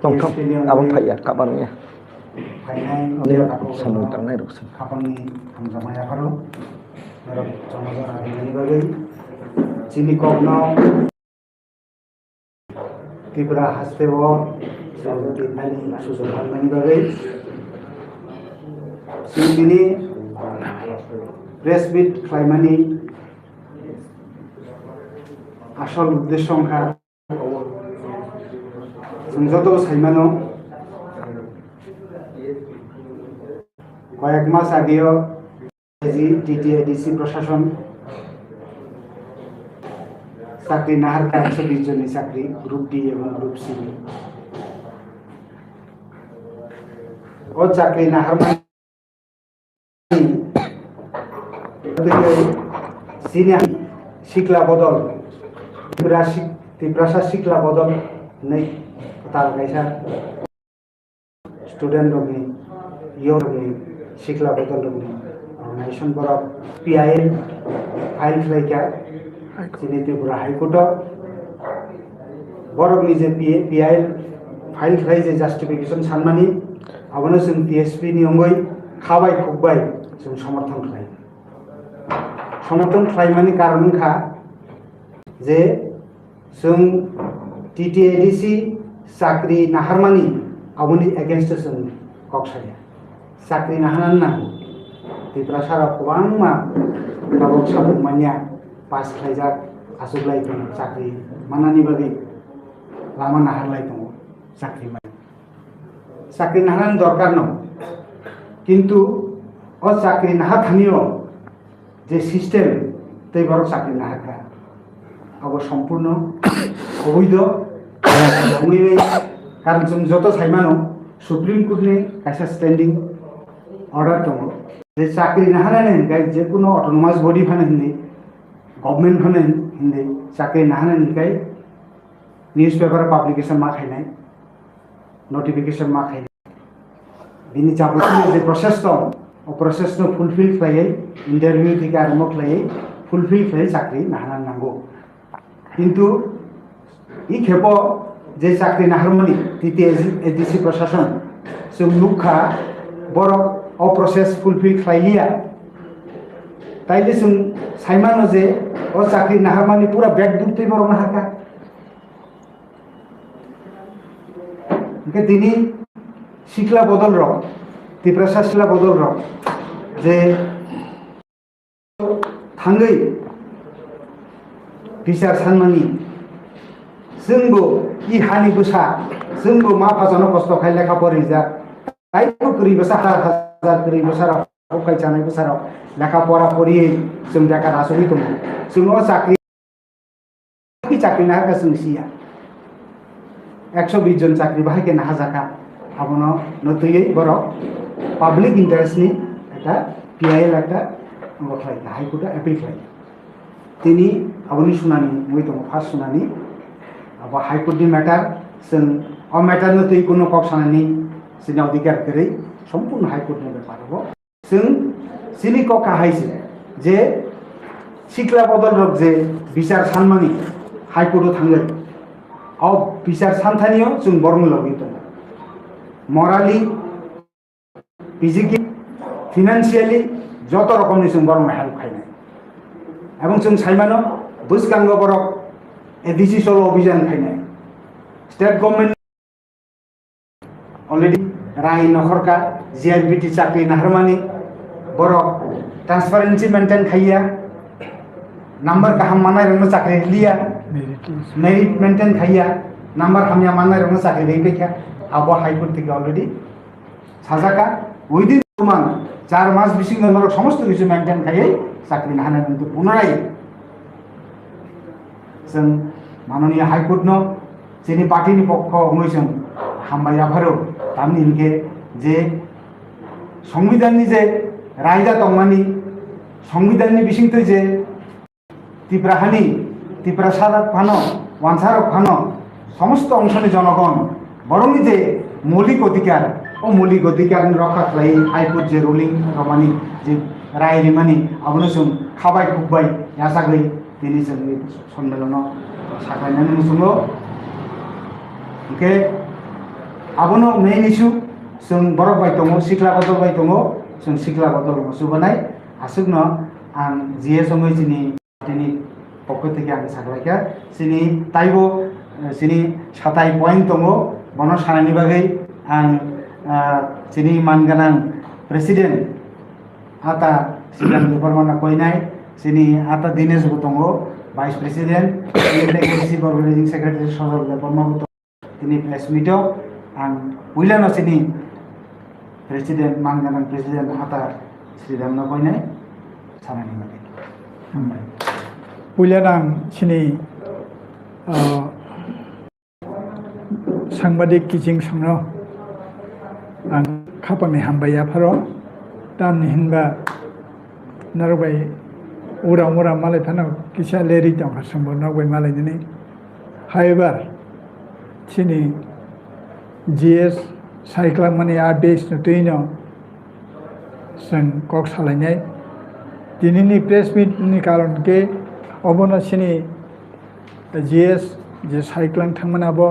tongkap abang thaya kabarnya ini samung tangnai ruk kapan hamzamaya karo merok jamajar ini bagai sini kokno Tripura hastewo seperti tadi susun ini bagai sini প্রেসবিট ক্লাইমানি আসল উদ্দেশ্য সংখ্যা যত সাইমানো কয়েক মাস আগেও টিটিআইডিসি প্রশাসন চাকরি নাহার 120 জনের চাকরি গ্রুপ ডি এবং গ্রুপ সি ও চাকরি নাহার সিনিয়র শিকলা বদল ত্রিপুরা শিকলা বদল নেই তার কাইসা স্টুডেন্ট রঙে ইয়র রঙে শিকলা বদল রঙে অর্গানাইজেশন বরফ পিআইএল ফাইল ফ্লাইকা চিনি ত্রিপুরা হাইকোর্ট বরফ নিজে পিআইএল ফাইল ফ্লাই যে জাস্টিফিকেশন সানমানি আবনো जों টিএসপি नि अंगै खाबाय खुबबाय जों समर्थन खालायो समर्थन खालामनायनि कारनखा जे जों टिटिआइडिसि साख्रि नाहारमानि आबनि एगेन्स्ट जों कक्साया साख्रि नाहारनानै नांगौ त्रिपुरा सारा गोबां मा गावबागाव साबुमानिया पास खालायजाक आसुगलाय दं साख्रि मानानि बागै लामा नाहारलाय दं साख्रि नाहारनायनि दरकार न किन्तु अ चाकरी नाहा थानियो जे सिस्टेम तै बरक चाकरी नाहाखा अब सम्पूर्ण अवैध कारण जों जत साइमानो सुप्रीम कोर्टनि कायसा स्टैंडिंग अर्डर दङ जे चाकरी नाहानानै हिनकाय जेकुनो अटोनोमास बडी फाने हिन्दी गभर्नमेंट फाने हिन्दी चाकरी नाहानानै हिनकाय न्यूज़पेपर पब्लिकेशन मा खायनाय नोटिफिकेशन मा खायनाय बिनि जाबोतिय जे प्रोसेस दं ओ प्रोसेस नो फुलफिल खालायै इंटरव्यू दिका आरम्भ खालायै फुलफिल खालायै चाकरी नाहाना नांगौ किन्तु इ खेपो जे चाकरी नाहारमानि टिटिआइडिसि प्रशासन जों नुखा बरक ओ प्रोसेस फुलफिल खालायलिया ताइले जों साइमानो जे ओ चाकरी नाहारमानि पूरा बेग दुबतै बरक नाहाका के दिनी शिकला बदल रक त्रिपुरा शिकला बदल रक जे थांगै बिचार सानमानि जोंबो इ हानि बोसा जोंबो मा फाजानो कस्त खाय लेखा फरायजा गायबो गरि बोसा हजार गरि बोसा फकाय जानाय बोसा लेखा पढ़ा पढ़ि जों बेकार आसुहि दङ जों चाकरि नाहाका जों सिया 120 जन चाकरी बाहायके नाहाजाका आबनो नतुयै बरक पाब्लिक इंटरेस्ट नि एटा पिआइएल एटा गथाय हाइकोर्ट एपिल खालाय तिनि आबनि सुनानि मै दङ फार्स्ट सुनानि अब हाइकोर्ट नि मैटर जों अ मैटर नतुयै कोनो कक्सानानि सिनि अधिकार गरै सम्पूर्ण हाइकोर्ट नि बेपार हो जों सिनि कका हाइसे जे शिकला बदल रक जे बिचार सानमानि हाइकोर्ट थांगोन अब बिचार सानथानियो जों बरं लगै दङ मराली फिजिकली फाइनेंशियली जत रकमनि जों बरं हेल्प खायनाय एवं जों साइमानो बुसगांग बरक एडिसि सलो अभियान खायनाय स्टेट गवर्नमेंट अलरेडी राही नखरका जीआरबीटी चाकरी नाहारमानि बरक ट्रांसपेरेंसी मेंटेन खाइया नंबर गाहाम मानाय रंनो चाकरी लिया मेरिट मेंटेन खाइया नंबर हामिया मानाय रंनो चाकरी दैखैया अब हाइकोर्ट থেকে অলরেডি সাজাকা উইদিন 2 মাস 4 মাস বিশিং নরক সমস্ত কিছু মেইনটেইন খাইয়ে চাকরি নাহানা কিন্তু পুনরায় जों माननीय हाइकोर्ट नो जेनि पार्टीनि पक्ष अनुसम हामबाय आभारो तामनि इनके जे संविधाननि जे रायदा दंमानि संविधाननि बिसिंथै जे त्रिपुराहानि त्रिपुरा सारा फानो वानसारक फानो समस्त अंशनि जनगण बरंनि जे मौलिक अधिकार ओ मौलिक अधिकार रक्षा खालाय हाइकोर्ट जे रुलिं रमानि जे राय रिमानि आबनो जों खाबाय खुबबाय यासागै दिनै जोंनि सम्मेलन साखायनायनि मुसुङाव ओंखे आबोनो मेन इशू जों बरफ बाय दङ सिख्ला बदल बाय दङ जों सिख्ला बदल सुबानाय आसुगनो आं जिएस सङै जोंनि पार्टीनि पक्ष থেকে आं साबायखा जोंनि ताइबो जोंनि 27 पॉइंट दङ बन सानायनि बागै आं जोंनि मानगोनां प्रेसिडेन्ट आता सिगां बेफोरमाना कइनाय जोंनि आता दिनेश दङ भाइस प्रेसिडेन्ट इलेक्टेड अर्गेनाइजिं सेक्रेटारि सजल बर्माबो दिनै प्रेस मिटआव आं उइलानो जोंनि प्रेसिडेन्ट मानगोनां प्रेसिडेन्ट आता श्रीरामनो कइनाय सानायनि बागै Pulianang sini सांबादिक किजिं संनो आं खापांनि हामबाया फारो दामनि हिनबा नारबाय उरा उरा मालाय थानाव किसा लेरि दं हारसंबो नारबाय मालायनि हायबार सिनि जीएस साइक्ला माने आ बेस नुतैनो जों कक सालायनाय दिनैनि प्रेस मिटनि कारण के अबनो सिनि जीएस जे साइक्लां थांमोनाबो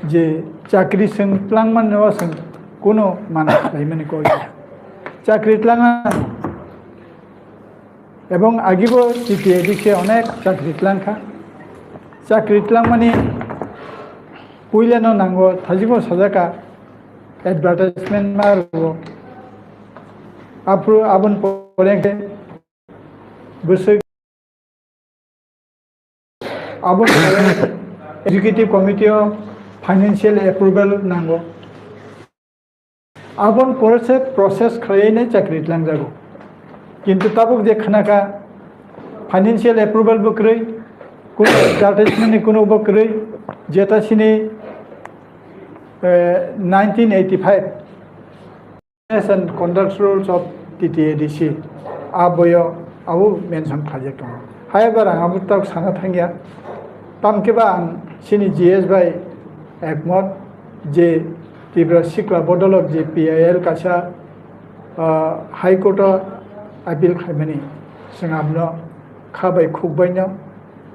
जे चाकरी जों प्लांमान नवा जों कोनो माना खालायमाने कय चाकरी प्लांआ এবং আগিবো সিপিএডিকে অনেক চাকরি প্লাংখা চাকরি প্লাং মানে পুইলানো নাঙ্গো থাজিবো সাজাকা এডভার্টাইজমেন্ট মারবো আপরু আবন পরেকে বসে आबो एजुकेटिव कमिटी फाइनेंशियल एप्रूवल नांगो आबन प्रोसेस खालायनाय चाकरी लांजागो किन्तु ताबो जे खानाका फाइनेंशियल एप्रूवल बकरै कोनो एडभार्टाइजमेंट कोनो बकरै जेतासिनि 1985 and conduct rules of TTADC आबयो आबो मेंशन खालामदों हायबार आंबो ताक साना थांगिया तामकेबा आं सिनि जीएस बाय एकमत जे तिब्रा सिक्ला बदलक जे पीआईएल कासा हाई कोर्ट आपिल खालामनानै जों आबनो खाबाय खुबायनो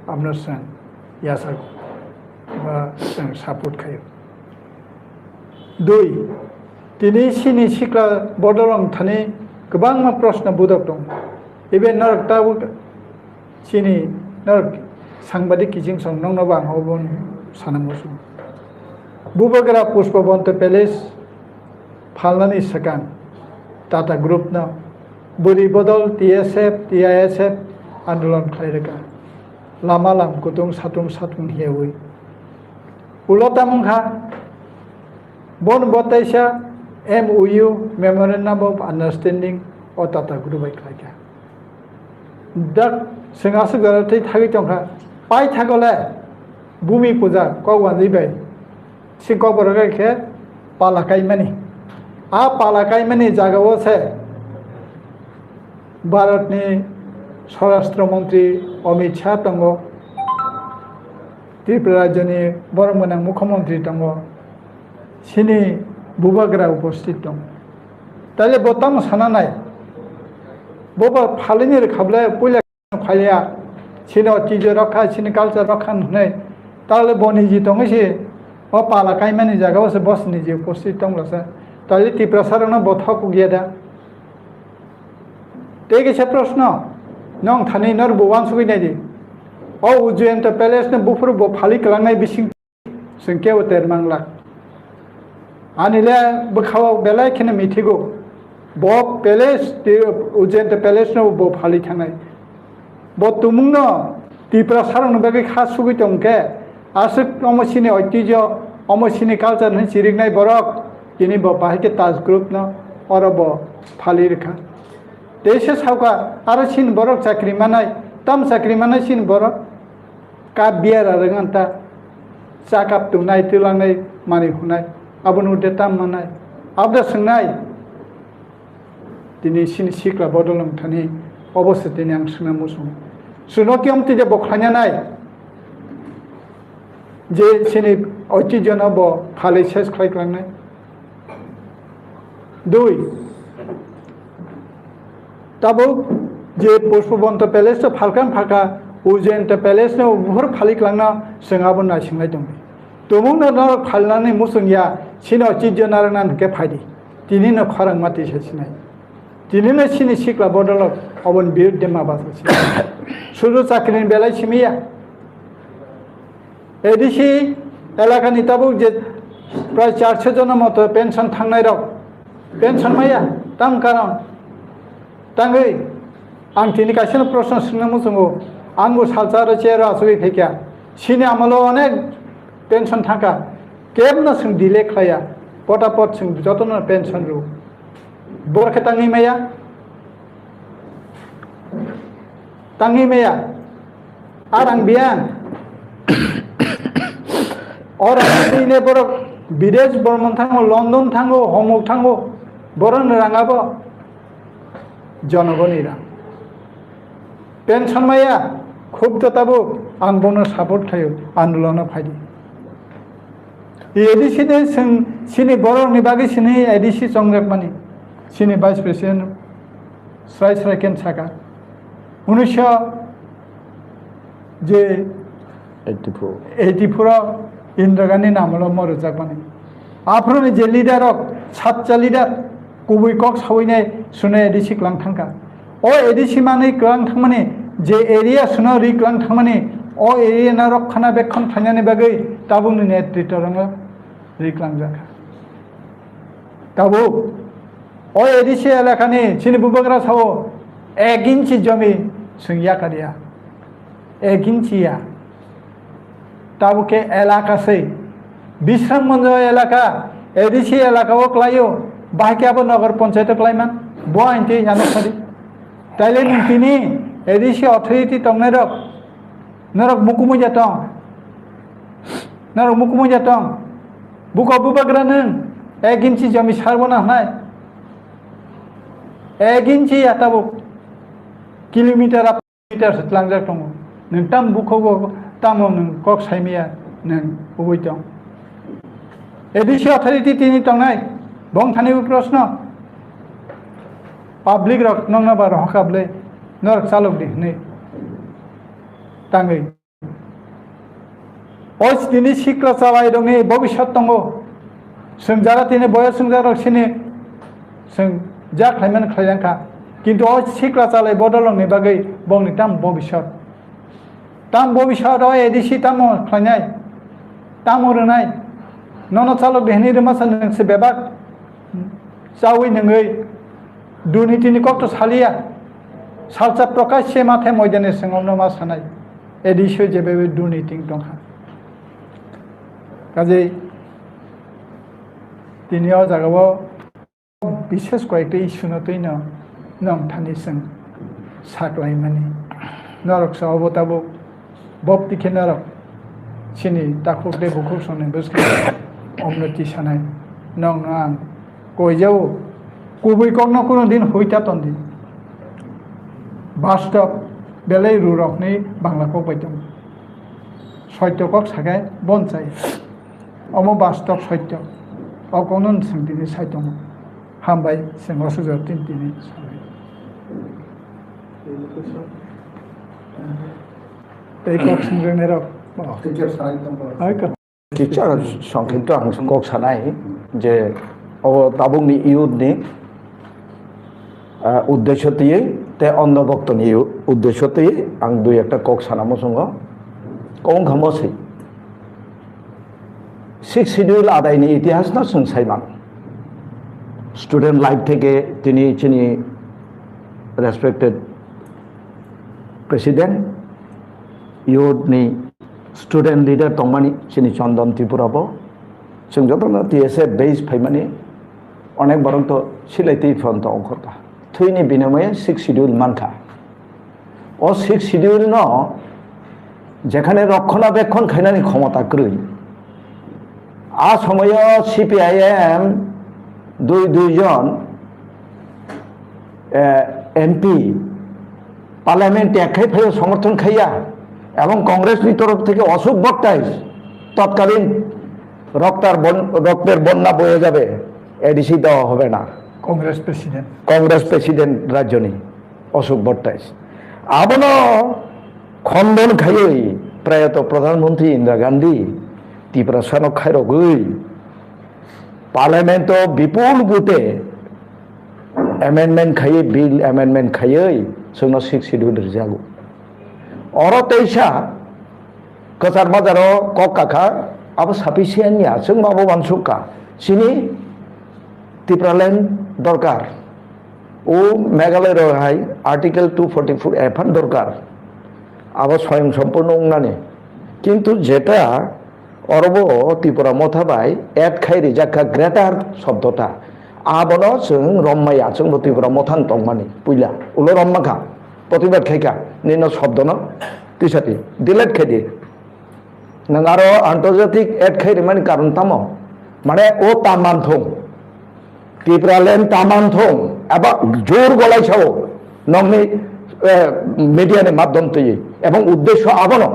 आबनो जों यासागो बा जों सापर्ट खायो दुई दिनै सिनि सिक्ला बदलक थानाय गोबां प्रश्न बुदक दं एबे नरकताबो सिनि नरक सांबादिक किजिं सं नंनो बां हबन सानामोसु बुबगरा पुष्पबन्त पैलेस फालनानि सकान टाटा ग्रुप न बुरी बदल टीएसएफ टीआईएसएफ आंदोलन खायरका लामा लाम कुतुं सातुं हेवै उलटा मुंखा बन बताइसा MOU मेमोरेंडम ऑफ अंडरस्टैंडिंग और टाटा ग्रुप बाय खायका दा जोंहासो गरथै थागै दंखा पाइ थागले भूमि पूजा कौवान बाय सिंको बरगे पालाकाई मनी आ पालाकाई मनी जागाओ से भारत ने स्वराष्ट्र मंत्री अमित शाह दङ त्रिपुरा राज्यनि बरमगोनां मुख्यमंत्री दङ सिनि बुबाग्रा उपस्थित दं ताले बतम सानानाय बबा फालिनि खाबले पयला फालिया सिनो चीज रखा सिनि कल्चर रखा नै ताले बनि जि दङसे ओ पालाकाई माने जागाव से बस नि जे उपस्थित दंलसा ताले ति प्रसारण बथक गैया तेगे से प्रश्न नं थानि नर बवान सुगैनाय दि ओ उजयन्त पैलेस ने बुफुर ब फालि कलांनाय बिसिं संख्या उतेर मांगला आनिले बखाव बेलाय खेने मिथिगौ ब पैलेस उजयन्त पैलेस न ब फालि थांनाय ब तुमुंनो ति प्रसारण बागै खा सुगै दंके आसुक अमसिनि ऐतिह्य अमसिनि कालचार नि सिरिगनाय बरक दिनै ब बाहायके ताज ग्रुप न अरब फालि रेखा देश सावका आरो सिन बरक चाकरी मानाय तम चाकरी मानाय सिन बरक का बियार रंगanta चाकाप तुनाय तिलांनाय मानि हुनाय आबन उदेता मानाय आबदा सोंनाय दिनै सिन सिक्ला बदलम थानि अबस्थितिनि आं सोंना मुसुं सुनकियम तिजे बखानाय जे सिनि ऐतिह्य न ब फालि सेस खालायलांनाय दुई ताबो जे पुष्पबन्त पैलेस फालकान फाका उजयन्त पैलेस न बुहुर फालिक लांना जोंहाबो नायसिंनाय दं Tumung na khalani musungya sino chijona nan ke phadi. Tini na kharang mati sesinai. Tini na sini sikla bodolok obon bir dema basasi. Suru chakrin belai simiya. Edishi elaka ni tabuk je প্রায় 400 জনের মতো pension থাংনাই rock pension মাইয়া তাম কারণ তাঙ্গै आं तिनी कासिनो प्रश्न सोंनो मोजाङो आंबो सालचार चेर आसुगै फैखा सिनि आमलो अनेक पेंशन थाका केबनो सों दिले खाया पटापट सों जतन पेंशन रु बरखे ताङै मैया आर आं बियान और आंने बर विदेश भ्रमण थांगो लंडन थांगो हमक थांगो बरन राङाबो जनगणनि रां पेंशन माया खूब तताबो आं बनो सापर्ट खायो आन्दोलन फायदि एडिसि ने जों सिनि बरनि बागै सिनि एडिसि जंग्रेबमानि सिनि भाइस प्रेसिडेन्ट स्राय स्राय केनसाका 1900 जे 84 इंदिरा गांधी नामल मरजाकमानि आफ्रोनि जे लिडारक सातजा लिडार गुबै कक सावैनाय सुनाय एडिसि क्लां थांका ओ एडिसि माने क्लां थांमानि जे एरिया सुना रिक्लां थांमानि ओ एरिया ना रक्षणा बेक्षण फायनानि बागै ताबुनि नेतृत्व रंग रिक्लां जाका ताबु ओ एडिसि एलाकानि सिनि बुबग्रा सावो 1 इंची जमी सुंया कारिया 1 इंचिया ताबु के एलाका से विश्राम मंज एलाका एडिसि एलाका ओ क्लायो बाहायकेबो नगर पंचायत क्लाइमान बहायनते जानो खादि ताइले नोंतिनि एडिसि अथॉरिटी तंगनाय रक नरक मुकुमुजा तंग नरक मुकुमुजा तंग बुका बुबाग्रा नों 1 इंची जमी सारबना हानाय 1 इंची आताबो किलोमीटर लांजाक दङ नों ताम बुखौबो तामो नों कक साइमिया नों उबै दं एडिसि अथॉरिटी तिनि तंनाय बं थानिबो प्रश्न पाब्लिक रक नंना बार हकाबले नरक चालक दिनै ताङै ओस दिनै सिक्ला चालाय दंनि भबिष्यत दङ जों जारा तिनि बयस जों जारा सिनि जों जा खायमान खायजांखा किन्तु ओस सिक्ला चालाय बदलंनि बागै बंनि ताम भबिष्यत एडिसि ताम खायनाय ताम रोनाय नन चालक देहनि रमासा नोंसो बेबाक जावै नोङै दुर्नीतिनि कक्त सालिया सालसा प्रकाश से माथे मैदाने सिङावनो मा सानाय एडिसि जेबे दुर्नीति दंहा काजै दिनै जागाव विशेष कयेकटा इस्यु तैन नों थानिसों साग्लायमानि नरक सावबताबो बप्तिखे नरक सिनि दाखुबले बुखुब सने बुसके उन्नति सानाय नों आं गयजाव गुबै कगना कोनो दिन हइता तन्दि बास्तव बेलाय रुरकनि बांलाखौ बायदों सत्यकक सागाय बनसाय अम बास्तव सत्य अकौनो जों दिनै सायदों हामबाय जों असुजर दिनै टीचर संक्षिप्त आं कक सानाय जे ताबुंनि इयुथनि उद्देश्यतयै ते अन्नभक्तनि उद्देश्यतयै आं दुई एकटा कक सानामो संग कं खामोसै 6 শিডিউল आदायनि इतिहास ना जों सायमान स्टूडेंट लाइफ থেকে তিনি চিনি रेसपेक्टेड प्रेसिडेंट इयुथनि स्टूडेंट लीडर तंमानि चिनि चंदन त्रिपुराबो जों जतना टीएसए बेस फाइमानि अनेक बरंत सिलाइति फन्त अंकरता थैनि बिनिमये 6 শিডিউল मानखा ओ 6 শিডিউল न जेखाने रक्षणाबेक्षण खायनानि क्षमता ग्रै आ समय सीपीआईएम दुईजन एमपी पार्लियामेंट एकै फाइव समर्थन खाइया एवं कांग्रेस तरफ থেকে অশোক ভট্টাচার্য তৎকালীন রক্তের বন্যা বয়ে যাবে এডিসি দেওয়া হবে না कांग्रेस प्रेसिडेंट राज्यनि অশোক ভট্টাচার্য আবনো খণ্ডন খাইयै प्रयात प्रधानमंत्री इंदिरा गांधी ত্রিপুরা সানো খাইরগৈ পার্লামেন্ট বিপুল বুতে एमेंडमेंट खाई बिल एमेंडमेंट खाई जोंनो 6 शिड्यूल रिजागो अर तैसा कचार बाजारो कक काका अब साफिसियेन्टनिया जों माबो बानसुका सिनि त्रिपुरालैंड दरकार ओ मेघालय रहाय आर्टिकल 244 एफान दरकार अब स्वयं सम्पूर्ण उंनाने किन्तु जेटा अरबो त्रिपुरा मथाबाय एड खाई रिजाका ग्रेटार शब्दता आबनो जों रम्माया जों त्रिपुरा मथान तंमानि पुइला उलो रम्माखा प्रतिबाद खायखा निनो शब्दनो तिसाति डिलेट खायदि नों आरो आंतर्जातिक एड खायदि माने कारण तामो माने ओ तामानथं त्रिपुरालैंड तामानथं एबा जोर गलायसाओ नंनि मिडियानि माध्यम तयै एबं उद्देश्य आबनो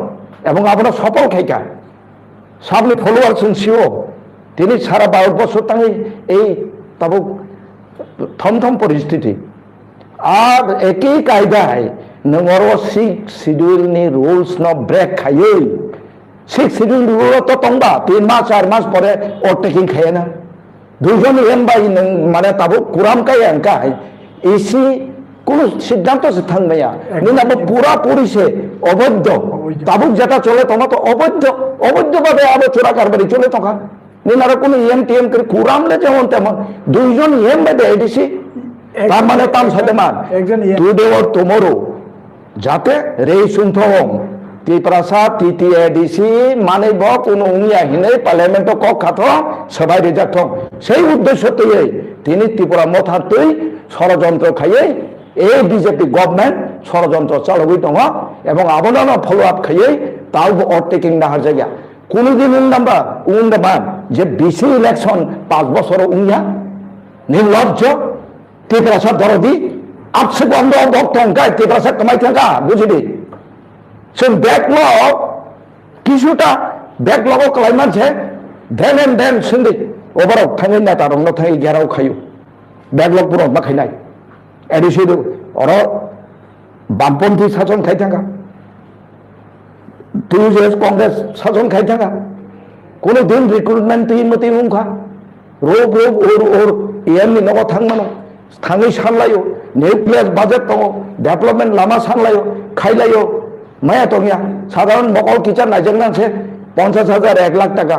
एबं आबनो सफल खायखा साबनि फलोअर जों सिओ तिनि सारा भारतबर्ष ताङै এই तब थम परिस्थिति और एक ही कायदाय नंगरो 6 शिड्यूल नि रूल्स न ब्रेक खाये 6 शिड्यूल रूल तो तंबा 3 मास 4 मास परे ओवरटेकिंग खाये ना दुजन एम बाई नों माने तब कुराम काय अंकाय इसी কোনো সিদ্ধান্ত সে থাকবে না নিলাম পুরা পুরি সে অবৈধ তাবুক যেটা চলে তোমার তো অবৈধভাবে আবার চোরা কারবারি চলে তখন নিলার কোনো এমটিএম করে কুরামলে যেমন তেমন দুইজন এম বেদে এডিসি তার মানে তাম সাথে মান টুডে অর টুমরো যাতে রে সুনথং ত্রিপ্রাসা তিতি এডিসি মানে ব কোনো উনিয়া হিনে পার্লামেন্ট ক খাথ সবাই রিজাক্ট সেই উদ্দেশ্যতেই তিনি ত্রিপুরা মথাতেই ষড়যন্ত্র খাইয়ে এই বিজেপি গভর্নমেন্ট ষড়যন্ত্র চালবই দङ এবং আবদান ফলো আপ খাইয়ে তাও ওভারটেকিং নাহার জায়গা কোনদিন উন্দাম্বা উন্দাবান যে বিসি ইলেকশন 5 বছর উনিয়া নির্লজ্জ ত্রিপুরাসা দরদি আপসে বন্ধ ভক্তঙ্কায় ত্রিপুরাসা কামাই থাকা বুঝলি जों बैकलग किसुटा बैकलग खालामनानैसो देन एंड देन सोंदि ओभाराव थाङै ना तारंनो थाङै गेराव खायो बैकलग पुरो मा खायनाय एडिसिदो अर बामपन्थी शासन खाय थाङा टीजेएस कांग्रेस शासन खाय थाङा कोनो दिन रिक्रुटमेंट टीम मते मुंखा रोग और एमनि नगो थांमानो थाङै सानलायो निउक्लियार बाजेट दङ डेभलपमेंट लामा सानलायो खायलायो माया तो गया साधारण मकल किचन नाइजेंना से 50,000 1 लाख टाका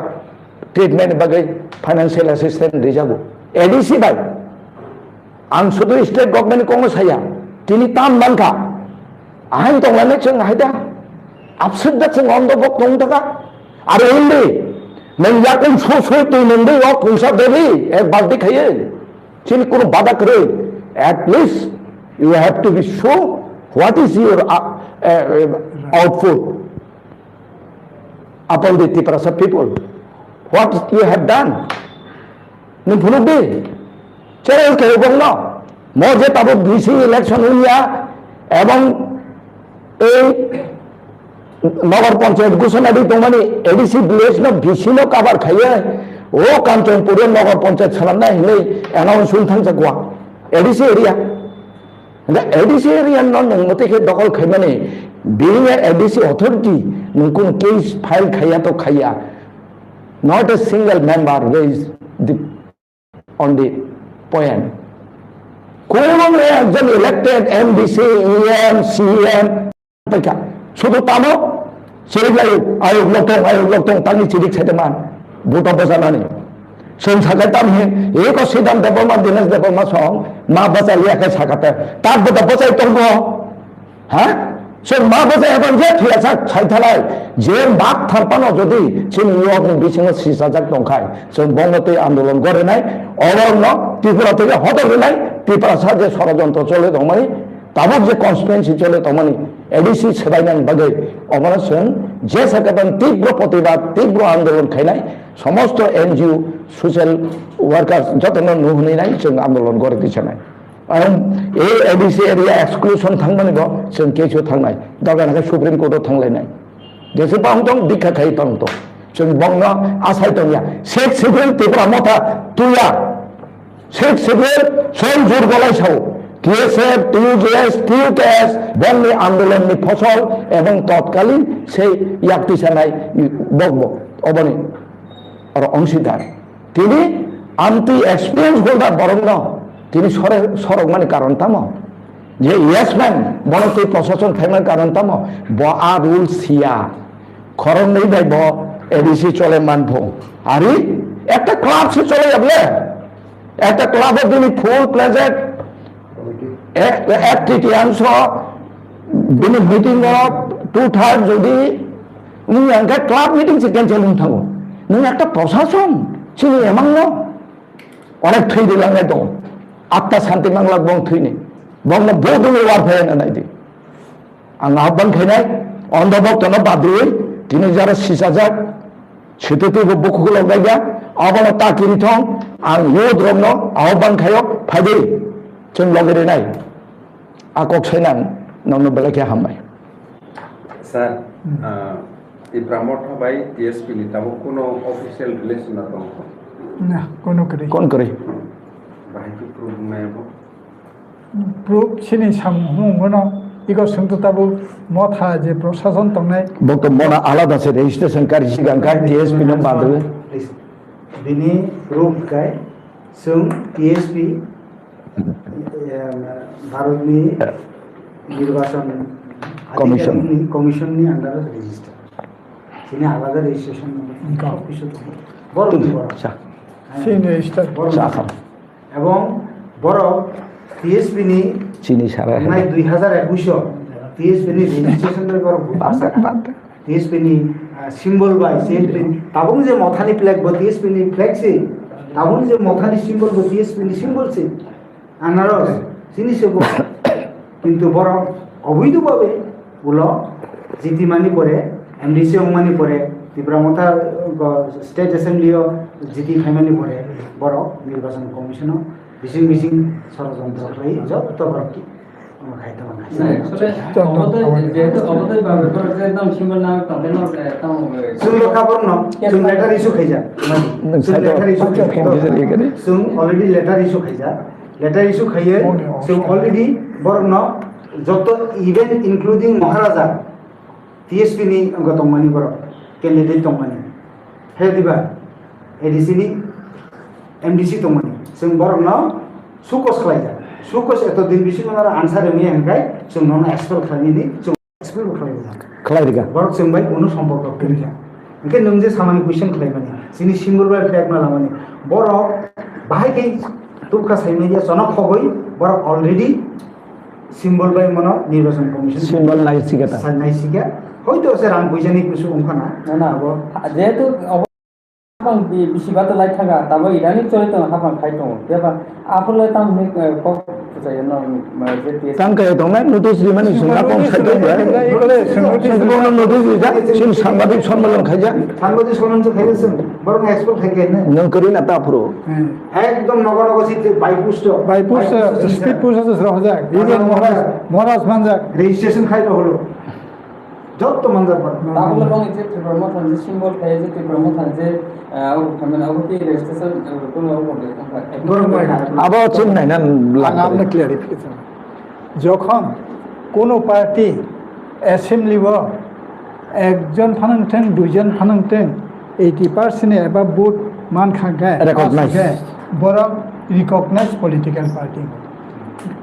ट्रिटमेंट बगै फाइनेंशियल असिस्टेंट रिजागो एडीसी बाय आं सुदु स्टेट गवर्नमेंट कांग्रेस हाया तिनि ताम मानखा आहाय दंलाने जों हायदा आपसुद जों अंद बक दं टाका आरो उन्दै नों याकन सो तुइ नंदै अ फैसा देबि एक बाल्टी खायो चिन कुनु बादा करे at least you have to be show what is your output upon the Tiprasa people? What you have done? Nung di, cewek kayu bongno, mau je tabu bisi election unia, ebang नगर पंचायत घोषणा दी तुम्हारी ADC BS न BC न काबार खाइए ओ कांचन पूरे नगर पंचायत खालामना हिनै announce थांग जागवा ADC area ADC area नोंमते दखल खायमाने being a ADC authority नोंखौ केस फाइल खाया तो खाया not a single member raised on the point कोन एकजन elected MDC EM CM Paika শুধু তানো সেরিলাयो आयोग लोकथं तांनि चिदिक सेदमान भोटा बजानानै जों सागाताम हे एक सिदाम देबमा दिनेश देबमा सं मा बजालिया के सागाते तार बदा बजाय तंगो हा जों मा बजाय एबन जे थियासा साइथालाय जे बाक थारपानो जदि जों इयनि बिसिङाव सिसाजाक दंखाय जों बंगते आन्दोलन गरेनाय अरण्य त्रिपुरा থেকে हदरनाय त्रिपुरा साजे षড়যন্ত্র চলে दंमानि ताबुक जे कन्स्टिट्युएन्सि चले दंमानि एडीसी सेबायनान बगै अमरसन जे सागाबान तीव्र प्रतिबाद तीव्र आन्दोलन खायनाय समस्त एनजिओ सोशल वर्कर्स जतन नुहुनाय जों आन्दोलन गरे आरो ए एडीसी एरिया एक्सक्लूशन थांमाने दो जों केसो थांनाय दागानाखै सुप्रीम कोर्टआव थांलायनाय जेसेबां दं दिखा खाय दं जों बंग आसाय दंया शेख सिभिल त्रिपुरा मथा तुया शेख सिभिल सम जुर गलायसाव टीएसएफ टीजेएस टीकेएस बंगनि आन्दोलननि फसल एवं तत्कालीन से याक्तिसानाय बगब अबनि আর অংশীদার তিনি আন্টি এক্সপিরিয়েন্স হোল্ডার বরং ন তিনি সরক মানে কারণ তাম যে ইয়েসম্যান বনতি প্রশাসন থাকবার কারণ তাম ব আ রুল সিয়া খরণ নেই ভাই ব এডিসি চলে মানব আরে একটা ক্লাব সে চলে যাবে একটা ক্লাবে তিনি ফুল প্লেজেন্ট এক তৃতীয়াংশ बिनि मिटिंग टू थार्ड যদি नों একটা ক্লাব মিটিং সে ক্যান্সেল থাকো नों একটা প্রশাসন চিনি এমন ন অনেক থই দিলাঙ্গে দं আত্মা শান্তি বাংলা বং থইনি বং বহু ওয়ার ফেয় না নাইদি আং আহ্বান খাইনাই অন্ধভক্তন বাদুই তিনি যারা সিসাজাক সেতুতে বকুগুলো গাইয়া আহ্বান তাকিরি থং আং ইউ দ্রমন আহ্বান খায়ক ফাইদে जों লগেরে নাই আকক সাইনাং নন বেলাকে হামাই স্যার এই ব্রাহ্মণ ভাই টিএসপি নি তাবো কোনো অফিশিয়াল রিলেশন না দं না কোনো করে কোন করে বাহাই কি প্রুফ নাইবো প্রুফ সিনি সামুঙ্গনো ইগো সংততাবু মথা যে প্রশাসন তংনাই বক্ত মনা আলাদা আছে রেজিস্ট্রেশন কার সিগাंकार টিএসপি नं বাদে बिनि प्रुफ गाय जों टीएसपी भारतनि निर्वाचन कमिशननि आन्डार रेजिस्टार सिनि आलादा रेजिस्ट्रेशन अफिस बड़ সিনি স্টার সাখা এবং বড় টিএসপি নি চিনি সারা নাই 2021 টিএসপি নি রেজিস্ট্রেশন করে টিএসপি নি সিম্বল বাই সেন্ট্রি তাবং যে মথানি ফ্ল্যাগ ব টিএসপি নি ফ্ল্যাগ সে তাবং যে মথানি সিম্বল ব টিএসপি নি সিম্বল সে আনারস চিনি সে কিন্তু বড় অবৈধভাবে বলো জিতি মানি পরে এমডিসি মানি পরে ত্রিপুরা স্টেট অ্যাসেম্বলিও জিতি খাইমানি পরে বড় নির্বাচন কমিশনও মিশিং মিশিং ষড়যন্ত্র হয়ে যত বড় কি খাইতে লেটার ইস্যু খাই যা অলরেডি লেটার ইস্যু খাই যা লেটার ইস্যু খাইয়ে অলরেডি বড় ন যত ইভেন ইনক্লুডিং মহারাজা টিএসপি নি গতমানি বড় कैंडिडेट दंमानि हे दिबा एडीसी नि एमडीसी दंमानि जों बरनो सुकस खालायजा सुकस एत दिन बिसि नङा आन्सार एमि हंगाय जों नन एक्सपेल खालायनि जों एक्सपेल खालायजा खालायगा बर जों बाय उनु सम्पर्क करिजा ओके नों जे सामानि क्वेश्चन खालायमानि जोंनि सिम्बल बाय फ्लैग ना लामानि बर बाहाय के तुका साइमेदिया जन खगय बर अलरेडी सिम्बल बाय मन निर्वाचन कमिशन सिम्बल नाइसिगाता नाइसिगा হয়তো স্যার আমি বুঝানি কিছু অংখানা না যেহেতু হাফাং বিসিবাতো লাই থাকা তাবো ইরানি চলিত হাফাং খাইতো দেবা আপলে তাম বুঝায় না যে তাঙ্কা দংনা নোটিস দিমানি সুনা কম সাইতো বলে সুনা নোটিস দিজা সিন সাংবাদিক সম্মেলন খাইজা সাংবাদিক সম্মেলন তো খাইছেন বরং এক্সপোর্ট খাইকে না নং করি না তাফরো একদম নগরগসিতে বাইপুষ্ট স্পিড পুস্ট রহজাক ইভেন মহারাজ মানজাক রেজিস্ট্রেশন খাইলো হলো যত মঞ্জার পর তাহলে রং যে ব্রহ্মথান যে সিম্বল খাই যে ব্রহ্মথান যে মানে অবতি রেজিস্ট্রেশন কোন আবার চিন নাই না আমরা ক্লিয়ারিফিকেশন যখন কোনো পার্টি অ্যাসেম্বলিব একজন ফানাংতেন দুইজন ফানাংতেন 80% এবার ভোট মান খাগায় Recognize. বড় রিকগনাইজ পলিটিক্যাল পার্টি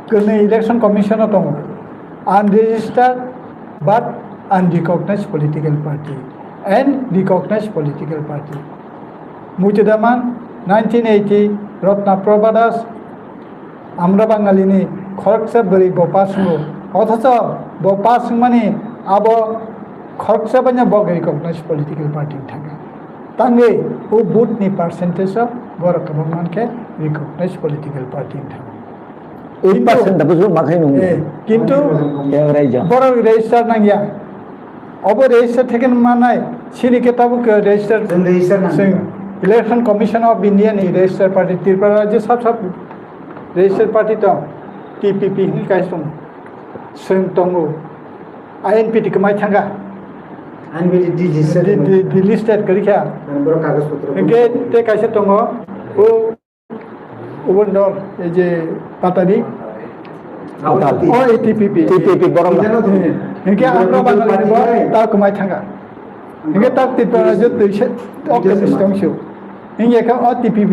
কোন ইলেকশন কমিশনও দङ unregistered but unrecognized political party and recognized political party. Mujidaman 1980 Ratna Prabhadas আমরা বাঙালিনি খরকসা বরি বপাসঙ্গ অথচ বপাসং মানে আব খরকসা বাnya বগ রিকগনাইজ পলিটিক্যাল পার্টি থাকে তাঙ্গে ও ভোটনি পার্সেন্টেজ বড় কমনকে রিকগনাইজ পলিটিক্যাল পার্টি থাকে 8% দাবো মাখাই নং কিন্তু রাইজা বড় রেজিস্টার নাঙ্গিয়া अब रेजिस्टार थेकेन मानाय सिनि केताबु register election commission of India नि रेजिस्टार पार्टी त्रिपुरा राज्य सब रेजिस्टार पार्टी तो टीपीपी नि काइस दं जों दङ आईएनपीटी कमाय थांगा आईएनपीटी डिलिस्टेड करिखा बरो कागज पत्र के ते काइसे दङ ओ उबन दर ए जे पातानि ओ टीपीपी বরং इनके আমরা বাঙালি তা কমাই থাকা ইনকে তাক তিপরা যে তুইছে অকে সিস্টেম ছিল Ini kan OTP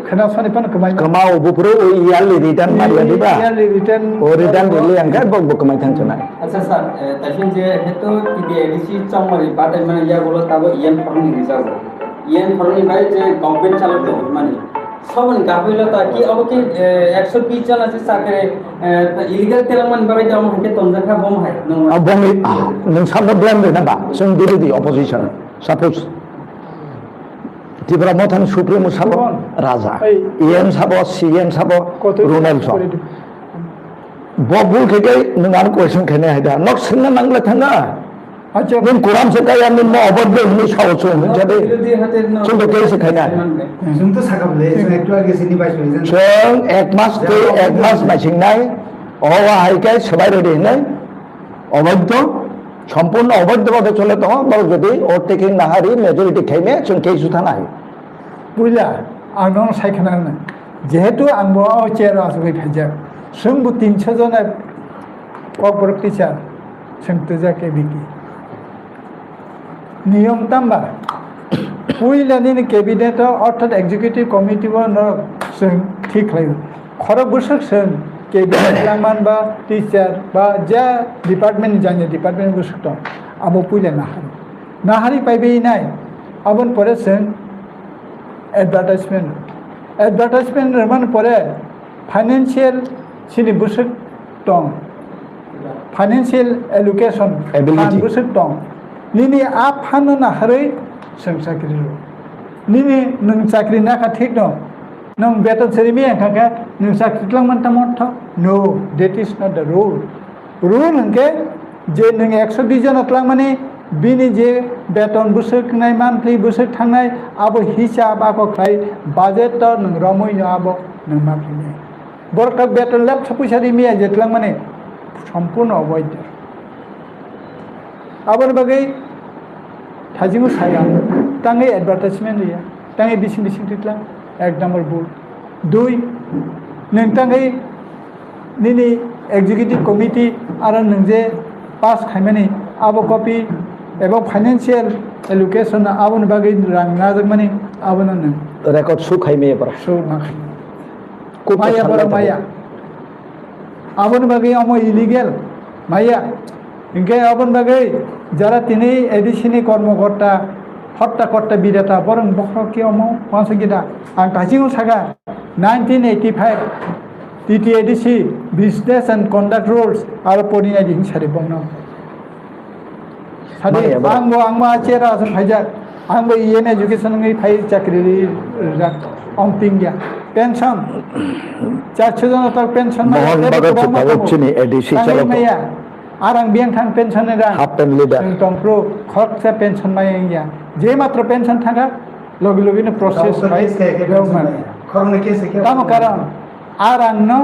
kena sana pun kemai. Kemau bupro yearly return Maria diba. Yearly return. Return dulu yang kan bok kemai thang chunai. আচ্ছা স্যার তাইছেন যে হেতু কি এডিসি চমরি বাটে মানে ইয়া বলো তাবো ইএন ফর্ম রিজার্ভ ইএন ফর্ম বাই যে গভর্নমেন্ট চালাতো মানে সবন গাবিলতা কি अब কি 120 জন আছে চাকরি ইলিগাল তেলামান বাই দাম হকে তনজাখা বম হাই Abang nung sama blame deh napa? Sung diri di opposition. Suppose di Pramotan Supremo sabo Raja, IM sabo, CM sabo, Ronald sabo. Bobul keke nungan question kene ada. Nok senang nangla thanga. Acha Nin Quran se kaya nin mo obadde ni sao so jadi. বিরোধী হাতে Sung betul se kaya. जों तो साकाबले जों एकटु आगे सिनि बाइसबाय जों Sung ek mas masing nai. Owa hai kai sebai ready nai. অবৈধ সম্পূর্ণ অবৈধভাবে চলে তো যদি ওভারটেকিং না হারি মেজরিটি খাইমে जों কেসু থানায় buila ang saikhanan jehetu ang bo chair asbai thajak sungbu 300 jona corporate teacher sengtuja ke biki নিয়ম tamba buila ni cabinet অর্থাৎ এক্সিকিউটিভ কমিটি ন जों ঠিক লাইব খর বসক जों cabinet langman ba teacher ba ja department janya department bosok to abo buila na hari paibe nai abon pore जों advertisement মানে পরে ফাইন্যান্সিয়াল সিনি বুসক টং ফাইন্যান্সিয়াল এডুকেশন Ability. বুসক টং নিনি আ ফানো না হারে जों চাকরি নিনি নং চাকরি না কা ঠিক ন নং বেতন সেরিমি এখাকা নং চাকরি লাংমান তামত no that is not the rule হংকে যে নং 120 জন লাং মানে बिनि जे बेतन बुसोकनाय मान्थलि बुसोक थांनाय आबो हिसाब आको खाय बाजेट त नों रमै न आबो नों माफिने बरका बेतन लाब सपुसारि मिया जेतलां माने सम्पूर्ण अवैध आबर बागै थाजिमु साया तांगे एडभार्टाइजमेन्ट रिया तांगे बिसिं तितला एक नम्बर बुल दुई नों तांगे निनि एग्जिक्यूटिव कमिटि आरो नों जे पास खायमाने आबो कपि এবং ফাইন্যান্সিয়াল এডুকেশন আবন বাগै রাং নাজক মানে আবন নং রেকর্ড সু খাইমে এবার সো না মায়া বড় মায়া আবন বাগै অম ইলিগেল মায়া ইনকে আবন বাগै যারা তিনি এডিসিনি কর্মকর্তা হত্যাকর্তা বিরেতা বরং বখরকি অম পাঁচগিদা আং তাজিও সাগা 1985 TTADC business and conduct rules আর পরিনাই হিংসারে বংন Hadi angbo acera asam phajak angbo ien education ngi phai chakri rak ompingya pension 400 jon tak pension মোহন বাগান সুপারক চিনি এডিসি চালক arang biang thang pension ra হাফটেন leader tongpro khorcha pension maya je matra pension thanga logi logi ne process by government खरने के से tamo karon arang no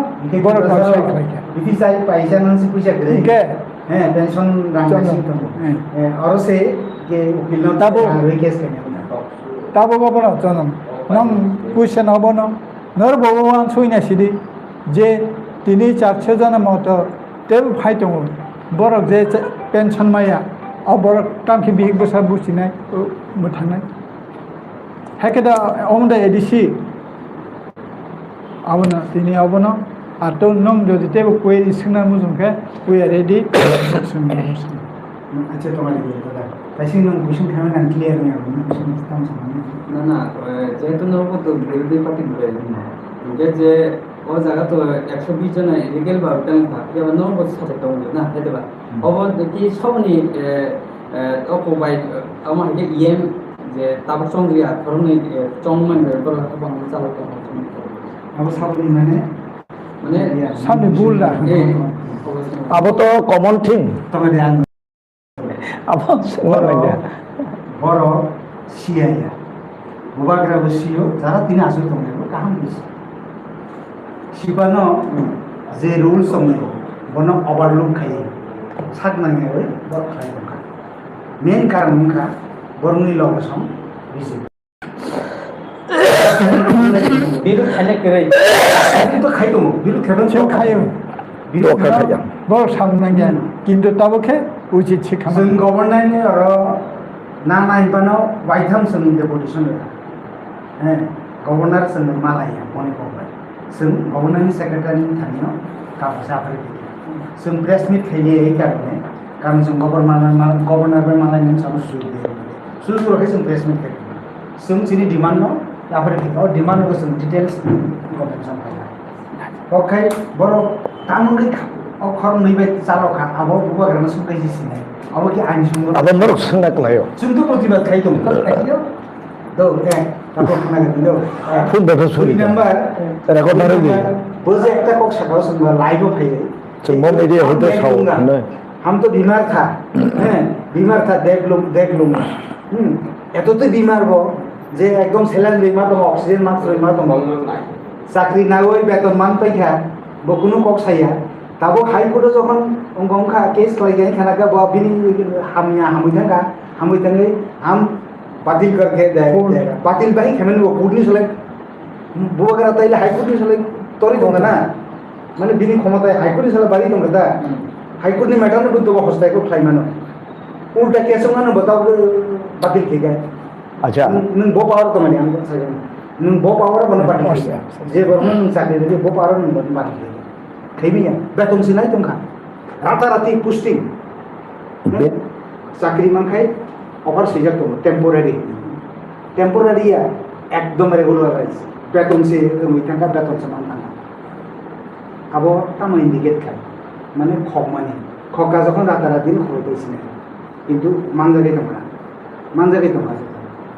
bor khorcha khlaiya बिफी साइ पैसा नसे पैसा गरे के हैं पेंशन रांगसी तो और से के उकिल न तब केस करने tabo bobon tonam nang puisen hobono nor bogwan suina sidi je tini 400 jana moto tel phaitong borok je pension maya aborok tamki bihik bosa businai muthanai hakeda omda edisi abona tini abono আর তো নং যদি তেব কই Signa মুজুমকে we are ready अच्छा তোমার কি দাদা তাইসি নং vision খানা গান ক্লিয়ার নেই আপনি বিশন স্থান সামনে না না যেহেতু নরম তো বিরোধী পার্টি ঘুরে যে ও জায়গা তো 120 জন ইলিগেল বা ট্যালেন্ট থাকে এবার নরম সাথে তো না হেতে বা অবর কি সবনি অপবাই আমার যে ইএম যে তারপর সংগ্রিয়া ধরনের চংমান বড় বাংলা চালক अब সাবলি মানে সামনে বুলরা আবো তো কমন থিং তোমাদের আন আবো সেমন বড় সিআইয়া বুবাগ্রা বসিও যারা তিনি আসলে তোমাদের কাহাম দিছে সিবানো যে রুল সময় বন ওভারলুক খাই সাত নাঙে ওই বড় খাই মেন কারণ মুখা বরুণী লবসম বিজে বিরু খাইলে করে তো খাইতো বিরু খেবেন সেও খায়ও বিরু খাইয়া বড় সামনাঙ্গিয়ান কিন্তু তাবকে উচিত শিক্ষা जों गभर्नमेन्टनि र नामा इनपानो वाइथाम सों डेपुटेसन गवर्नर जोंनो मालाया मने करबाय जों गवर्नरनि सेक्रेटारिनि थानायाव कागज आफारि जों प्रेस मिट खाइले এই কারণে কারণ जों गवर्नर मालायनि सानो सुजुराखै जों प्रेस मिट खाइले जों जिनि डिमान्ड न आफारि और डिमान्ड को जों डिटेल्स गवर्नमेंट सामलायना ओखाय बर तामुंगै अखर नैबाय चालखा आबो बुबाग्राना सुखाय जिसिनाय आबो कि आइन सुंग अब नरक संनायखलायो जोंथ' प्रतिबाद खाइदों खाइदों दो তারপর শোনাগেছিল ফুল বেটা শুনি নাম্বার রেকর্ড না রে बोझे একটা কক সাকাও सुनवा लाइव फाइले जों मम एरिया होते साव ने हम तो बीमार था हैं बीमार था देख लूं এত তো बीमार हो যে একদম স্যালারি মা তো অক্সিজেন মাত্র মা তো চাকরি না ওই বেতন মান পাইখা বকুনো কক সাইয়া তাবো হাইকোর্টে যখন অঙ্গংখা কেস লাগাই খানাকা বিনি হামুই थांगै हम बातिल करके देगा बातिल भाई खेमेन वो कूटनी सले बुवागरा ताइले हाईकोर्ट नि सले तोरी दंगा ना माने बिनि क्षमता हाईकोर्ट नि सले बारी दंगा दा हाईकोर्ट नि मैटर ने बुद्ध बखसताय को फ्लाइ मानो उल्टा केस मानो बताओ बातिल के गए अच्छा नों बो पावर तो माने हम सागे नों बो पावर बन बातिल जे बरमन नों सागे जे बो पावर नों बन बातिल खैबिया बेतन सिनाय दंखा राताराति पुस्टिं चाकरी मानखाय অফার সুযোগ তো টেম্পোরারি একদম রেগুলারাইজ বেতন সে রুই থাকা বেতন সমান থাকা আবো তাম ইন্ডিকেট খায় মানে খক মানে খকা যখন রাতারাতি খরচ না কিন্তু মানজারি তোমরা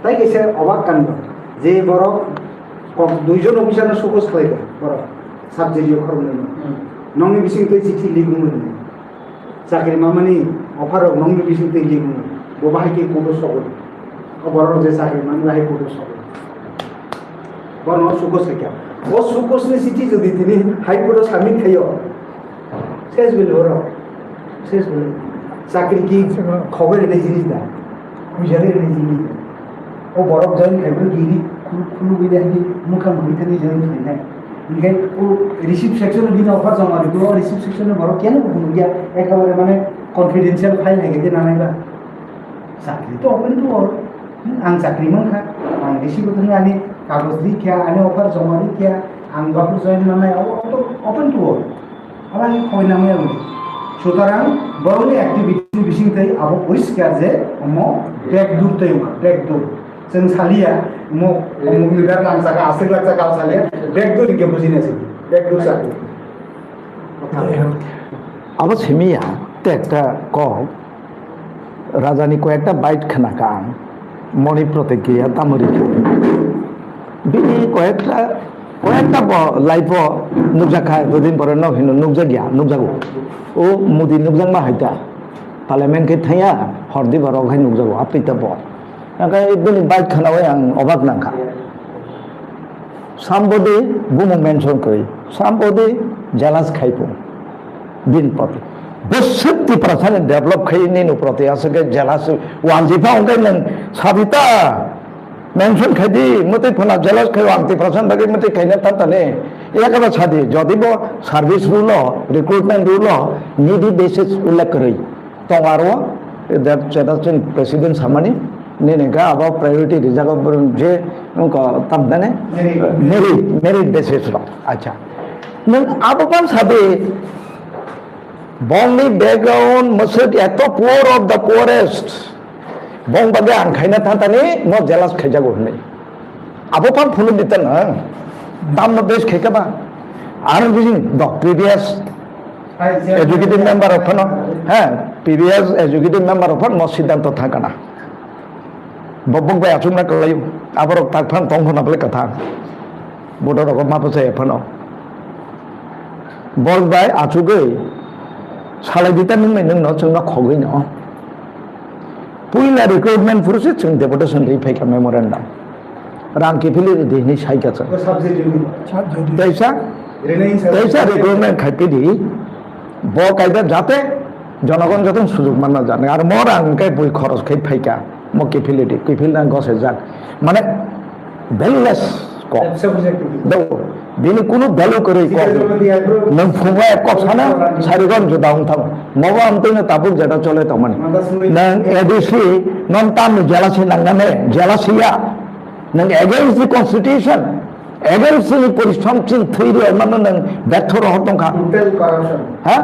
তাই গেছে অবাক কাণ্ড যে বড় দুইজন অফিসার সকোজ খাইবে বড় সাবজেক্টীয় খরচ নংনি বিসিংতে চিঠি লিখুন চাকরি মামানি অফার নংনি বিসিংতে লিখুন बाहाय के कोडो सगो बर जे साके मान बाहाय कोडो सगो बर न सुकोस क्या वो सुकोस ने सिटी जदि तिनी हाई कोडो सामिट खयो शेष बिल चाकरी की खबर ने जिनिस दा बुझाले ने जिनिस ओ बरफ जइन खाइबो गिरी खुलु बिदे कि मुखाम भइथनि जइन खाइनाय इनके ओ रिसिभ सेक्सन दिन अफार जमा दिबो रिसिभ सेक्सन बरफ केन बुनु गया एकेबारे माने कन्फिडेंशियल फाइल नागिदे नानायबा चाकरी तो ओपन टू ऑल आं चाकरी मोनखा आं रिसिभ होथों आनि कागज लिखिया आनि अफार जमा लिखिया आं बाबु जइन नानाय तो ओपन टू ऑल आबानि खयना मया बुदि सुतरां बरनि एक्टिविटी बिसिंथै आबो परिष्कार जे मो ब्रेक दूर तयमा ब्रेक दूर जों सालिया मो लिडार नाम जागा आसिक लाख जागा सालिया ब्रेक दूर के बुजिनेसै ब्रेक दूर साकु अब सेमिया तेकटा क राजानि कयेकटा बाइट खोनाका आं मणि प्रतिक्रिया तामुरिखौ बिनि कयेकटा लाइफ नुकजाखा दुदिन पर न हिनो नुकजागिया नुकजागो ओ मुदि नुकजांमा हाइता पार्लियामेन्ट के थाया हरदि बाराव हाय नुकजागो आपिता ब नाथाय बिनि बाइट खोनाबाय आं अबाक नांखा somebody बुमु मेंशन करि somebody jealous खाइपो बिन पति 70% डेभलप खाइनि नु प्रति आसके जेलास वानजिफा उनके नन साबिता मेंशन खाइदि मते फना जेलास खाइ 1% बागे मते खाइना तातने एकाबा सादि जदिबो service rule recruitment rule needy basis उल्लेख करै तंगारो दैट चेदाचन प्रेसिडेंट सामानि नेनेगा अब प्रायोरिटी रिजर्व जे उनको तबदने मेरिट बेसिस रो अच्छा नों आबोपान सादि Bongni background masud eto poor of the poorest. Bong bagai ang kaina tata ni mo jelas kerja gue ni. Apa pun fulun itu na, tam no base kerja ba. Aran bising dok previous executive member of no, previous executive member of no siddhanto tha kana. Bobok bay asum na kalayu. Abarok tak phan tong hona beli kata. Bodoh rokok ma pasai apa no. Bol bay acugai. सालाय दिता नों नों न जोंना खगै न पुइला recruitment फुरसे जों deputation दै फैका memorandum रां केफिलि देनि साइका जों दैसा रिक्रुटमेंट खाइपिदि ब कायदा जाते जनगण जाते सुजुग मानना जाने आरो मोर आंकै बुइ खरच खै फैका म केफिल ना गसे जाक माने वैल्यूलेस को दो बिनि कुनु भ्यालु करै को नों फुंगा एक साना सारिगन जुदा हुंथाम मबा आमतैनो ताबुक जेटा चले तमन नों एडिसि नन ताम जेलासि नांगाने जेलासिया नों एगेन्स्ट द कन्स्टिट्यूशन एगेन्स्ट जोंनि परिश्रम जों थैरो मानो नों व्यर्थ रह दंखा টোটাল কারাপশন हा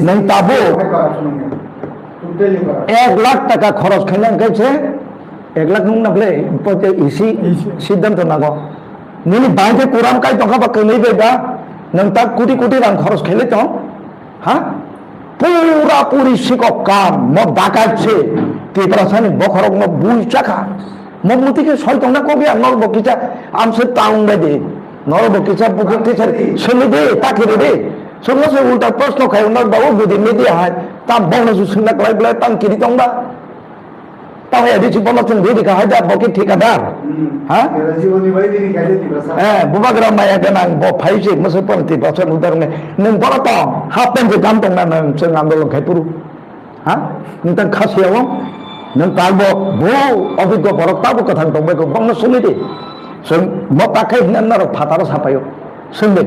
नों दाबो কারাপশন টোটালি কারাপশন 1 लाख টাকা খরচ খাইলাম গাইছে 1 लाख नंगनाबले इसी सिद्धांत नागो नोंनि बायदे कुरान काय दंखा बा कनैबेबा नों ता कोटी कोटी रां खरच खाइले दं हा पूरा पूरी सिकक काम म दाकाছে तेत्रासानि बखरक म बुइचाखा म मुतिके सयतंना कबि आंनर बकिचा आमसे ताउं बायदि नर बकिचा बुकते सोलिदे ताकिरे दे सोलसे उल्टा प्रश्न खाय नर बाबू बुदि मिडिया हाय ता बंगला सुसना गलाय तां किरि दंबा ताव एदिसि बनचन देदि का हायदा बकि ठेकेदार हा জীবনী বাই দিন গাইতে দিবা बुबाग्रा माया गोनां ब फाइजे मोसो पलति बसन उदारने नों बरा त हापेन जे गाम दंना नों जों आन्दोलन खायपुरु हा नोंथां खासियाव नों ताबो बो अभिज्ञ बरक ताबो कथा दंबायखौ बंनो सोलिदे जों म ताखाय नर फातार सापायो सोंदे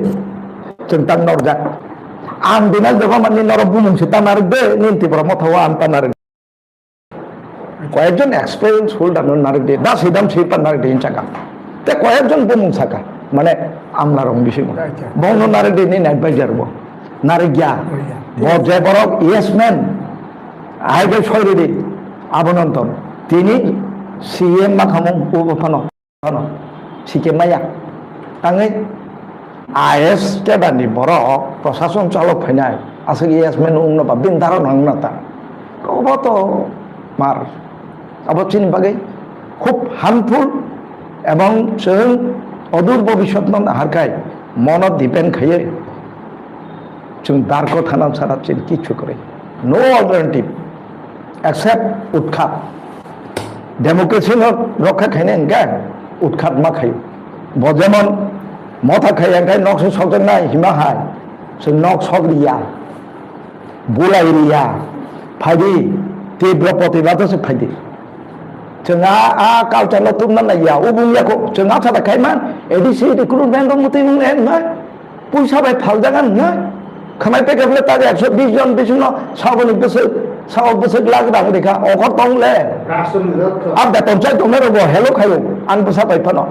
जों तां नरजा आं दिना जबा मानि नर बुमुंसे तानार दे निन्ति बरा मथावा आं तानार কয়েকজন এক্সপেরিয়েন্স হোল্ডার নারক দিয়ে দাস হিদাম সেই নারক দিয়ে চাকা তে কয়েকজন বমুং থাকা মানে আমলা রং বিষয় বঙ্গ নারক দিয়ে নিন অ্যাডভাইজার বো নারক গিয়া যে বড় ইয়েসম্যান আইবে শৈরে দি আবনন্তন তিনি সিএম মাখামুং উপফানো সিকে মায়া তাঙে আইএস টেবানি বড় প্রশাসন চালক ফাইনাই আসলে ইয়েসম্যান উন্নবা বিন্দারণ হংনাতা কবত মার আবচিনি বাগে খুব হার্মফুল এবং जों অদূর ভবিষ্যৎ হারকায় মনত ডিপেন্ড খাইয়ে जों দার্ক থানা ছাড়া চিন কিছু করে নো অল্টারনেটিভ एक्सेप्ट উৎখাত ডেমোক্রেসি রক্ষা খাইনে এনকা উৎখাত মা খাই বজেমন মথা খাই এনকাই নকশে সজন নাই হিমা হাই जों নক সগরিয়া বুলাইরিয়া ফাইদি তীব্র প্রতিবাদসে ফাইদি जोंहा कालचार तुमना नाया उबुंयाखौ जोंहा थादा खायमान एडिसि रिक्रुटमेन्ट दं मुति मुं एन ना पैसा बाय फालजागान ना खामाय पेकेबले ताजे 120 जन बिसिनो साबनि बोसोर लाग दां देखा अखर दंले अब बेतन चाय दंने रबो हेलो खायो आं बोसा बाय फानो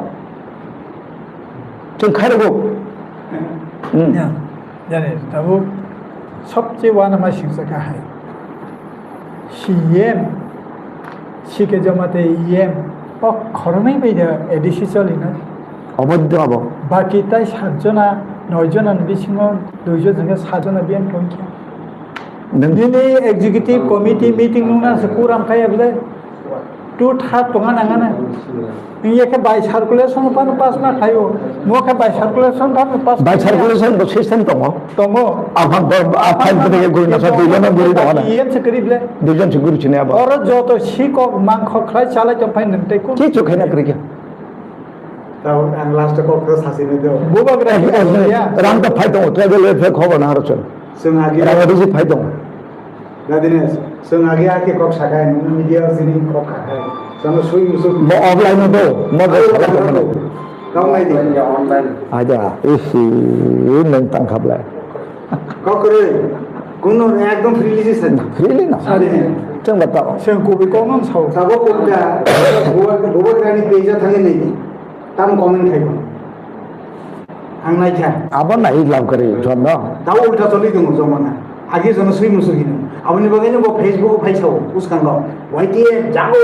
जों खायरगो জানে তাবো সবচেয়ে ওয়ানামা শিক্ষা হয় সিএম শিখে জমাতে ইএম খরমেই বেদে এডিসি চলি না অবৈধ হব বাকি তাই 7জনা 9জনা বিসিङाव 2জনকে 7জনা বিয়ান সংখ্যা दिनै एग्जीक्यूटिव कमिटी मीटिंग नुना कुराम खायबले टू था तंगा नाङाना इयाके बाय सार्कुलेशन पान पास ना खायो मोखे बाय सार्कुलेशन पान पास बाय सार्कुलेशन द सिस्टेम दङ आफान आफान बने गुरिना सा दुइजना गुरि दङ ना इएम से करिबले दुइजन से गुरि छिने अब और जत सिक मांख खलाय चालाय त फाइन नते को के चोखायना करिके ताव आं लास्ट कक्र सासिने दो बुबाग्रा राम त फाइ दङ ट्राइबल वेलफेयर खबर ना हरसन जों आगे रावादिसि फाइ दङ दादिने जों आगे आके कक साखाय मिडिया जिनि कक खाखाय जों सुइ मुसु म अफलाइन दो म गाव नाय दे ऑनलाइन आजा इसी नों तांखाबला ककरे कुनो एकदम फ्रीली से फ्रीली ना जों बताओ जों कबि कमन साव साबो कोटा बुबा रानी पेजा थांगे नहीं ताम कमेंट खायो आं नायखा आबा नाइ लाभ करे जन दाउ उल्टा चलि दङ जमाना आगे जन सुइ मुसु हिनो आबनि बगैनो बो फेसबुक फाइसाव उसकांग वाइटिए जागो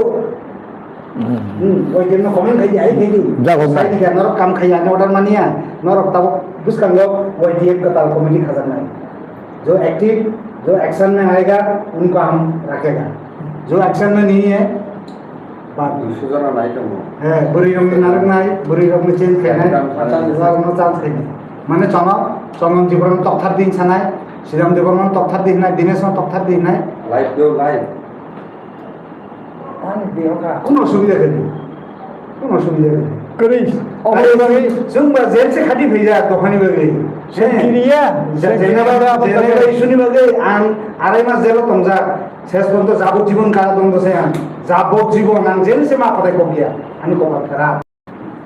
वाइटिए न कमेंट खाइ आइ खाइ जागो साइड के नरक काम खाइ आने ऑर्डर मानिया नरक ताव उसकांग वाइटिए का ताल कमेटी खजाना जो एक्टिव जो एक्शन में आएगा उनको हम रखेगा जो एक्शन में नहीं है बात सुजना नाइ दङ है बुरी रंग नारक नाइ बुरी रंग चेंज खानाय लाउन चान्स खानाय माने चंगम जीवन तकथार दिन सानाय श्रीराम देवरमन तकथार दिन नाय दिनेश तकथार दिन नाय लाइव दो लाइव आनि देहका कोन असुबिदा गैया कोन असुबिदा गैया करै अबे जों बा जेल से खाथि फैजा दखानि बगै सेक्रिया जेनेबा इस्युनि बगै आं आराय मास जेल तंजा शेष पर्यन्त যাবজ্জীবন কারা দণ্ড से आं যাবজ্জীবন आं जेल से मा पताय को गया आनि को बाथरा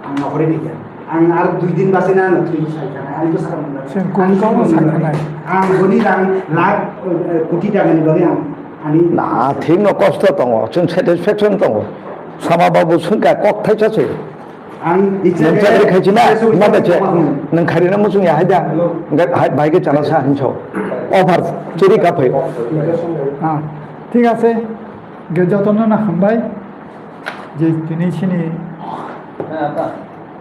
आं नहरे दिया आं आर 2 दिन बासिना नथि साइखाना आनि को सारा जों कौन साइखाना आं गनि रां लाख कोटी टाकानि बगै आं आनि नाथिं न कष्ट दङ जों सेटिसफेक्सन दङ सामा बाबु सोंगा कक थाइसासै आं नों चाकरी खायची ना माबाचे नों खारिना मोसुं या हायदा भाइगे चाना सा हिंसो अफार चेरी काफै হ্যাঁ ঠিক আছে যতন না হামবাই যে তিনি সিনি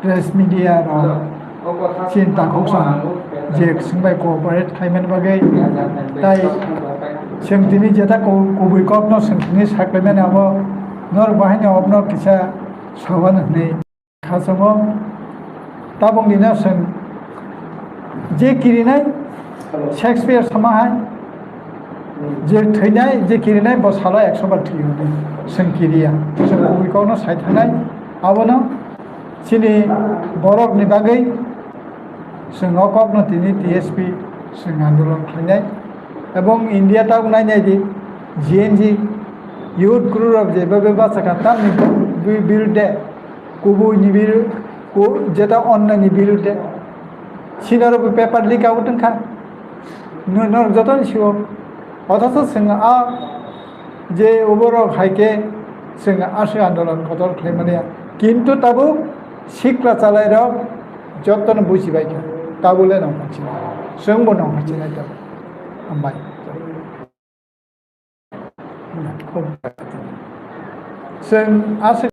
প্রেস মিডিয়া চিন্তা খসং যে सोंबाय कोअपारेट खायमेन बागै ताई जों दिनै जेता गुबै कखनो सोंथिनि साख्लायमेन आबो नर बाहायनो अपनो किसा सावान होनै खासमो ताबं दिना सों जे किरिनाय शेक्सपियार समाहाय जे थैनाय जे किरिनाय बसाला 100 बार थैयो सों किरिया जों गुबैखौनो सायथानाय आबोनो सिनि बरकनि बागै जों कखनो दिनै टीएसपी जों आन्दोलन खालामनाय এবং ইন্ডিয়াটাও নাই নাই যে জিএনজি ইউথ গ্রুপ যেভাবে বাচ্চা তার বিরুদ্ধে কুবুইনি বিরুদ্ধে যেটা অন্যান্য বিরুদ্ধে সিনার পেপার লিক আউট খা যত সিও অথচ जों যে ওবর হাইকে जों আসে আন্দোলন কত খাইমানে কিন্তু তাবো শিক্ষা চালাইর যতন বুঝিবাই তাবলে নাম খাচ্ছি जोंबो नाम खाচ্ছি না তা हामबाय जों आसो